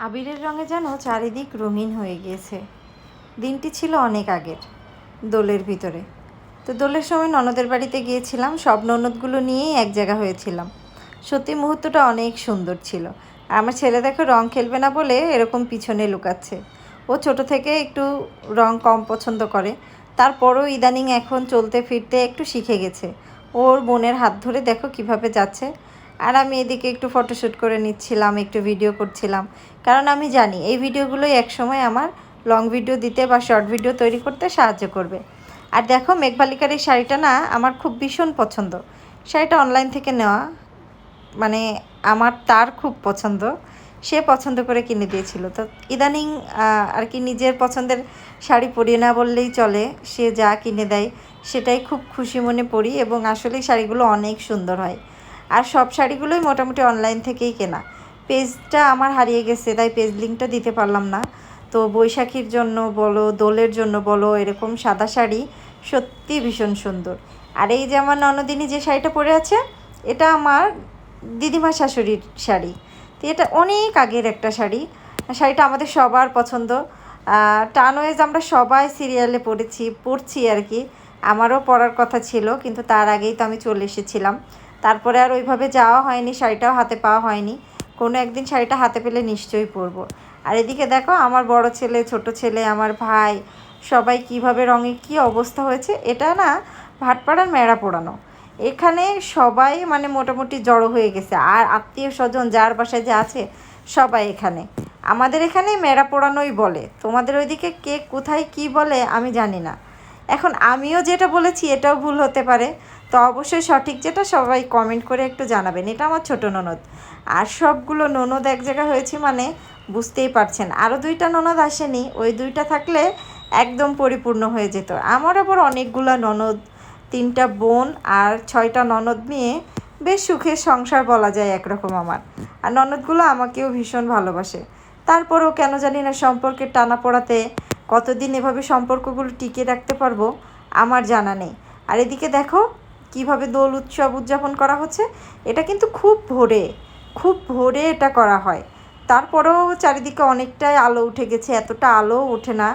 আবিরের রঙে যেন চারিদিক রঙিন হয়ে গিয়েছে। দিনটি ছিল অনেক আগের, দোলের ভিতরে। তো দোলের সময় ননদের বাড়িতে গিয়েছিলাম, সব ননদগুলো নিয়েই এক জায়গা হয়েছিলাম। সত্যি মুহূর্তটা অনেক সুন্দর ছিল। আর আমার ছেলে দেখো রং খেলবে না বলে এরকম পিছনে লুকাচ্ছে। ও ছোট থেকে একটু রং কম পছন্দ করে, তারপরও ইদানিং এখন চলতে ফিরতে একটু শিখে গেছে। ওর বোনের হাত ধরে দেখো কিভাবে যাচ্ছে। আর আমি এদিকে একটু ফটোশ্যুট করে নিচ্ছিলাম, একটু ভিডিও করছিলাম, কারণ আমি জানি এই ভিডিওগুলোই একসময় আমার লং ভিডিও দিতে বা শর্ট ভিডিও তৈরি করতে সাহায্য করবে। আর দেখো মেঘবালিকার এই শাড়িটা না আমার খুব ভীষণ পছন্দ। শাড়িটা অনলাইন থেকে নেওয়া, মানে আমার তার খুব পছন্দ, সে পছন্দ করে কিনে দিয়েছিল। তো ইদানিং আর কি নিজের পছন্দের শাড়ি পরিয়ে না বললেই চলে, সে যা কিনে দেয় সেটাই খুব খুশি মনে পরি, এবং আসলে শাড়িগুলো অনেক সুন্দর হয়। আর সব শাড়িগুলোই মোটামুটি অনলাইন থেকেই কেনা। পেজটা আমার হারিয়ে গেছে, তাই পেজ লিঙ্কটা দিতে পারলাম না। তো বৈশাখীর জন্য বলো, দোলের জন্য বলো, এরকম সাদা শাড়ি সত্যি ভীষণ সুন্দর। আর এই যে আমার ননদিনী যে শাড়িটা পরে আছে, এটা আমার দিদিমা শাশুড়ির শাড়ি। তো এটা অনেক আগের একটা শাড়ি। শাড়িটা আমাদের সবার পছন্দ। টানওয়েজ আমরা সবাই সিরিয়ালে পড়ছি আর কি। আমারও পরার কথা ছিল, কিন্তু তার আগেই তো আমি চলে এসেছিলাম। তারপরে আর ওইভাবে যাওয়া হয়নি, শাড়িটাও হাতে পাওয়া হয়নি। কোনো একদিন শাড়িটা হাতে পেলে নিশ্চয়ই পরবো। আর এদিকে দেখো আমার বড় ছেলে, ছোট ছেলে, আমার ভাই, সবাই কিভাবে রঙে কি অবস্থা হয়েছে। এটা না ভাটপাড়ার মেড়া পোড়ানো, এখানে সবাই মানে মোটামুটি জড়ো হয়ে গেছে। আর আত্মীয় স্বজন যার বাসায় যে আছে সবাই এখানে। আমাদের এখানে মেড়া পোড়ানোই বলে, তোমাদের ওইদিকে কে কোথায় কি বলে আমি জানি না। এখন আমিও যেটা বলেছি এটাও ভুল হতে পারে, তো অবশ্যই সঠিক যেটা সবাই কমেন্ট করে একটু জানাবেন। এটা আমার ছোট ননদ। আর সবগুলো ননদ এক জায়গা হয়েছে মানে বুঝতেই পারছেন, আরও দুইটা ননদ আসেনি, ওই দুইটা থাকলে একদম পরিপূর্ণ হয়ে যেত। আমার আবার অনেকগুলো ননদ, 3টা বোন আর 6টা ননদ নিয়ে বেশ সুখের সংসার বলা যায় একরকম আমার। আর ননদগুলো আমাকেও ভীষণ ভালোবাসে। তারপরেও কেন জানি না সম্পর্কের টানাপোড়াতে কতদিন এভাবে সম্পর্কগুলো টিকিয়ে রাখতে পারবো আমার জানা নেই। আর এদিকে দেখো কিভাবে দোল উৎসব উদযাপন করা হচ্ছে। এটা কিন্তু খুব ভোরে এটা করা হয়। তারপরেও চারিদিকে অনেকটাই আলো উঠে গেছে, এতটা আলো ওঠে না,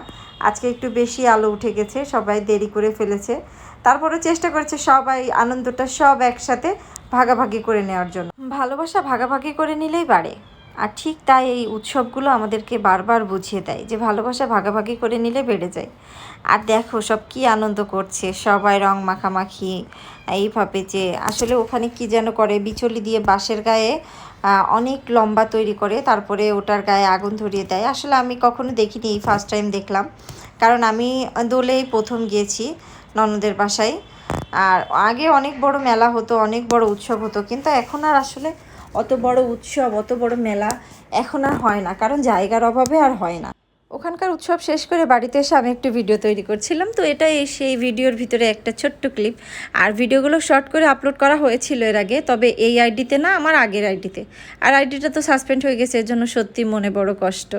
আজকে একটু বেশি আলো উঠে গেছে, সবাই দেরি করে ফেলেছে। তারপরে চেষ্টা করেছে সবাই আনন্দটা সব একসাথে ভাগাভাগি করে নেওয়ার জন্য। ভালোবাসা ভাগাভাগি করে নিলেই বাড়ে। আর ঠিক তাই এই উৎসবগুলো আমাদেরকে বারবার বুঝিয়ে দেয় যে ভালোবাসা ভাগাভাগি করে নিলে বেড়ে যায়। আর দেখো সব কি আনন্দ করছে, সবাই রং মাখামাখি এইভাবে, যে আসলে ওখানে কি যেন করে, বিচলি দিয়ে বাঁশের গায়ে অনেক লম্বা তৈরি করে, তারপরে ওটার গায়ে আগুন ধরিয়ে দেয়। আসলে আমি কখনো দেখিনি, এই ফার্স্ট টাইম দেখলাম, কারণ আমি দোলেই প্রথম গিয়েছি ননদের বাসায়। আর আগে অনেক বড় মেলা হতো, অনেক বড় উৎসব হতো, কিন্তু এখন আর আসলে অত বড় উৎসব, অত বড় মেলা এখন আর হয় না, কারণ জায়গার অভাবে আর হয় না। ওখানকার উৎসব শেষ করে বাড়িতে এসে আমি একটু ভিডিও তৈরি করছিলাম, তো এটাই সেই ভিডিওর ভিতরে একটা ছোট্ট ক্লিপ। আর ভিডিওগুলো শর্ট করে আপলোড করা হয়েছিল এর আগে, তবে এই আইডিতে না, আমার আগের আইডিতে। আর আইডিটা তো সাসপেন্ড হয়ে গেছে, এর জন্য সত্যি মনে বড় কষ্ট।